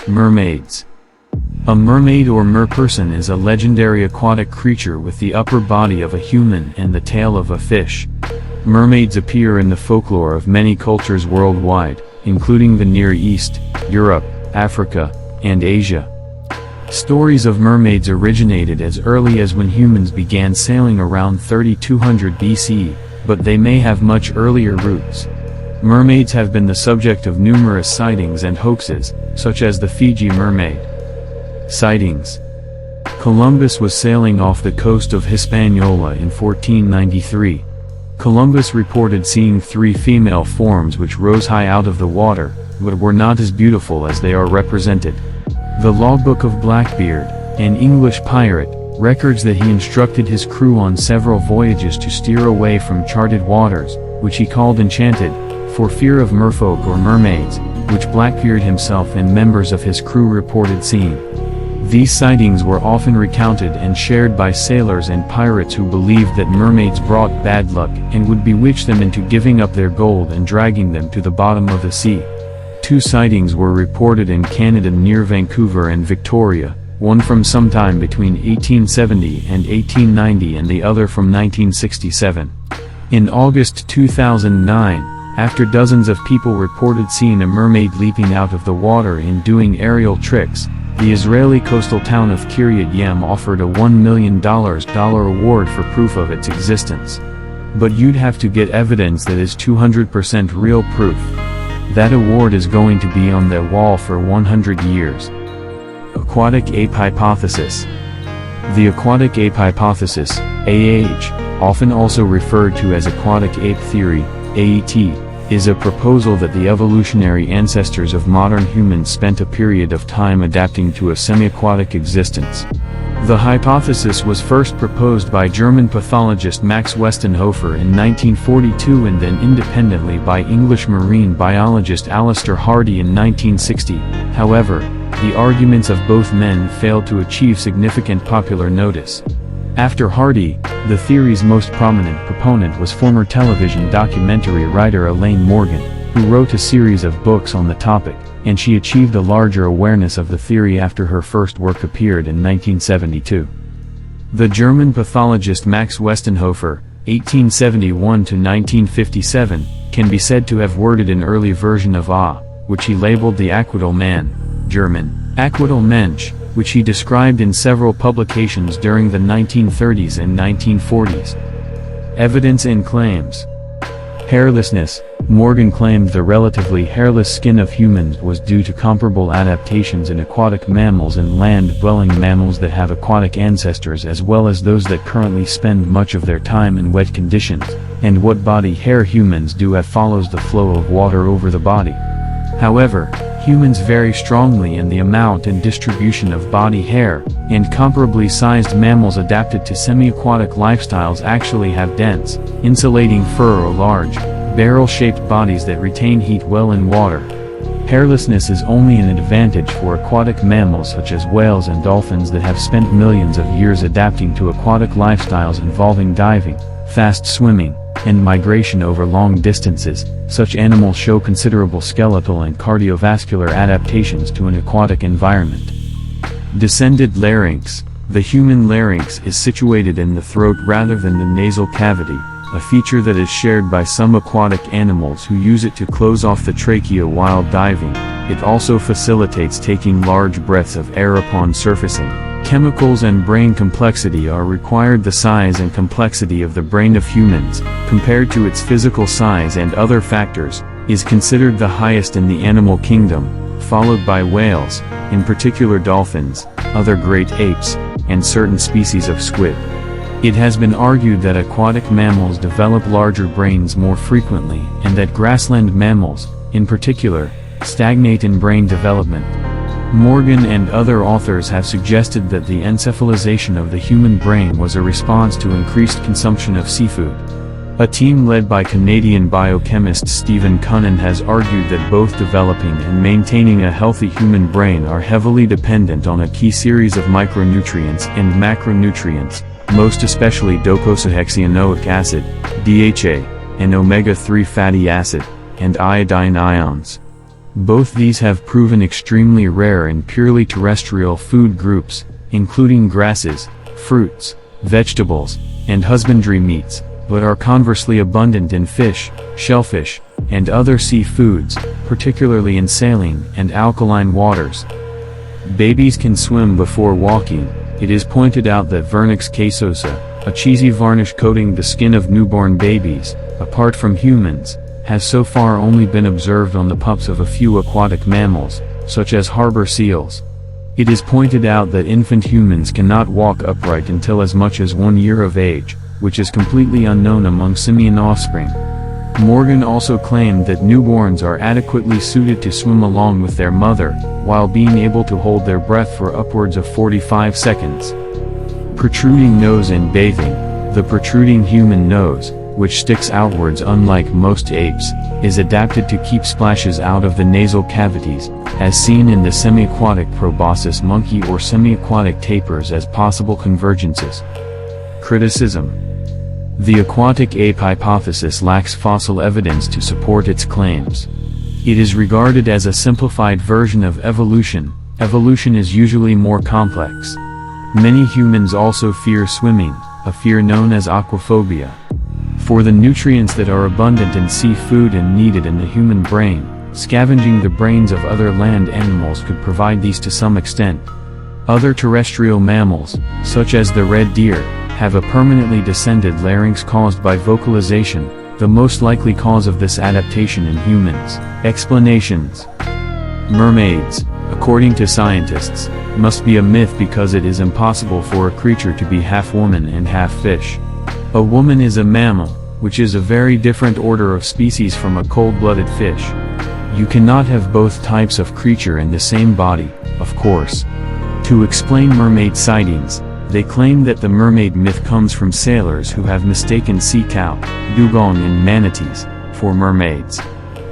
Mermaids. A mermaid or merperson is a legendary aquatic creature with the upper body of a human and the tail of a fish. Mermaids appear in the folklore of many cultures worldwide, including the Near East, Europe, Africa, and Asia. Stories of mermaids originated as early as when humans began sailing around 3200 BC, but they may have much earlier roots. Mermaids have been the subject of numerous sightings and hoaxes, such as the Fiji mermaid. Sightings. Columbus was sailing off the coast of Hispaniola in 1493. Columbus reported seeing 3 female forms which rose high out of the water, but were not as beautiful as they are represented. The Logbook of Blackbeard, an English pirate, records that he instructed his crew on several voyages to steer away from charted waters, which he called enchanted, for fear of merfolk or mermaids, which Blackbeard himself and members of his crew reported seeing. These sightings were often recounted and shared by sailors and pirates who believed that mermaids brought bad luck and would bewitch them into giving up their gold and dragging them to the bottom of the sea. 2 sightings were reported in Canada near Vancouver and Victoria, one from sometime between 1870 and 1890 and the other from 1967. In August 2009, after dozens of people reported seeing a mermaid leaping out of the water and doing aerial tricks, the Israeli coastal town of Kiryat Ye'am offered a $1 million award for proof of its existence. But you'd have to get evidence that is 200% real proof. That award is going to be on their wall for 100 years. Aquatic Ape Hypothesis. The aquatic ape hypothesis, AH, often also referred to as aquatic ape theory, AET, is a proposal that the evolutionary ancestors of modern humans spent a period of time adapting to a semi-aquatic existence. The hypothesis was first proposed by German pathologist Max Westenhofer in 1942 and then independently by English marine biologist Alistair Hardy in 1960. However, the arguments of both men failed to achieve significant popular notice. After Hardy, the theory's most prominent proponent was former television documentary writer Elaine Morgan, who wrote a series of books on the topic, and she achieved a larger awareness of the theory after her first work appeared in 1972. The German pathologist Max Westenhofer, 1871–1957, can be said to have worded an early version of which he labeled the Aquatal man, German, Aquatal Mensch, which he described in several publications during the 1930s and 1940s. Evidence and claims. Hairlessness. Morgan claimed the relatively hairless skin of humans was due to comparable adaptations in aquatic mammals and land-dwelling mammals that have aquatic ancestors as well as those that currently spend much of their time in wet conditions, and what body hair humans do have follows the flow of water over the body. However, humans vary strongly in the amount and distribution of body hair, and comparably sized mammals adapted to semi-aquatic lifestyles actually have dense, insulating fur or large, barrel-shaped bodies that retain heat well in water. Hairlessness is only an advantage for aquatic mammals such as whales and dolphins that have spent millions of years adapting to aquatic lifestyles involving diving, fast swimming, and migration over long distances. Such animals show considerable skeletal and cardiovascular adaptations to an aquatic environment. Descended larynx. The human larynx is situated in the throat rather than the nasal cavity, a feature that is shared by some aquatic animals who use it to close off the trachea while diving. It also facilitates taking large breaths of air upon surfacing. Chemicals and brain complexity are required. The size and complexity of the brain of humans, compared to its physical size and other factors, is considered the highest in the animal kingdom, followed by whales, in particular dolphins, other great apes, and certain species of squid. It has been argued that aquatic mammals develop larger brains more frequently and that grassland mammals, in particular, stagnate in brain development. Morgan and other authors have suggested that the encephalization of the human brain was a response to increased consumption of seafood. A team led by Canadian biochemist Stephen Cunnan has argued that both developing and maintaining a healthy human brain are heavily dependent on a key series of micronutrients and macronutrients, most especially docosahexaenoic acid, DHA, and omega-3 fatty acid, and iodine ions. Both these have proven extremely rare in purely terrestrial food groups, including grasses, fruits, vegetables, and husbandry meats, but are conversely abundant in fish, shellfish, and other sea foods, particularly in saline and alkaline waters. Babies can swim before walking. It is pointed out that vernix caseosa, a cheesy varnish coating the skin of newborn babies, apart from humans, has so far only been observed on the pups of a few aquatic mammals, such as harbor seals. It is pointed out that infant humans cannot walk upright until as much as 1 year of age, which is completely unknown among simian offspring. Morgan also claimed that newborns are adequately suited to swim along with their mother, while being able to hold their breath for upwards of 45 seconds. Protruding nose and bathing. The protruding human nose, which sticks outwards unlike most apes, is adapted to keep splashes out of the nasal cavities, as seen in the semi-aquatic proboscis monkey or semi-aquatic tapirs as possible convergences. Criticism. The aquatic ape hypothesis lacks fossil evidence to support its claims. It is regarded as a simplified version of evolution. Evolution is usually more complex. Many humans also fear swimming, a fear known as aquaphobia. For the nutrients that are abundant in seafood and needed in the human brain, scavenging the brains of other land animals could provide these to some extent. Other terrestrial mammals, such as the red deer, have a permanently descended larynx caused by vocalization, the most likely cause of this adaptation in humans. Explanations. Mermaids, according to scientists, must be a myth because it is impossible for a creature to be half woman and half fish. A woman is a mammal, which is a very different order of species from a cold-blooded fish. You cannot have both types of creature in the same body, of course. To explain mermaid sightings, they claim that the mermaid myth comes from sailors who have mistaken sea cow, dugong and manatees, for mermaids.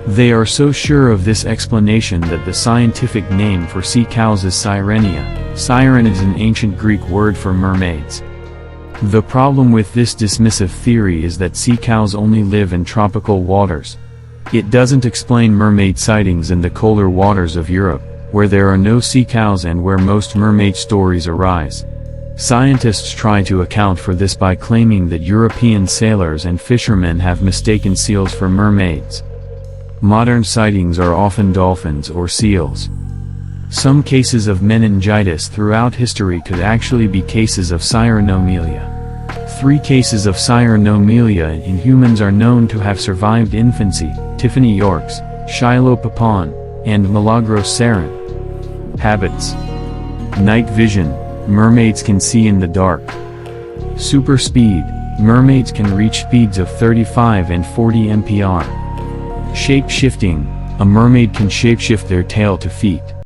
They are so sure of this explanation that the scientific name for sea cows is Sirenia. Siren is an ancient Greek word for mermaids. The problem with this dismissive theory is that sea cows only live in tropical waters. It doesn't explain mermaid sightings in the colder waters of Europe, where there are no sea cows and where most mermaid stories arise. Scientists try to account for this by claiming that European sailors and fishermen have mistaken seals for mermaids. Modern sightings are often dolphins or seals. Some cases of meningitis throughout history could actually be cases of cyanomelia. 3 cases of cyanomelia in humans are known to have survived infancy: Tiffany Yorks, Shiloh Papon, and Milagros Sarin. Habits. Night vision. Mermaids can see in the dark. Super speed. Mermaids can reach speeds of 35 and 40 mph. Shape shifting. A mermaid can shapeshift their tail to feet.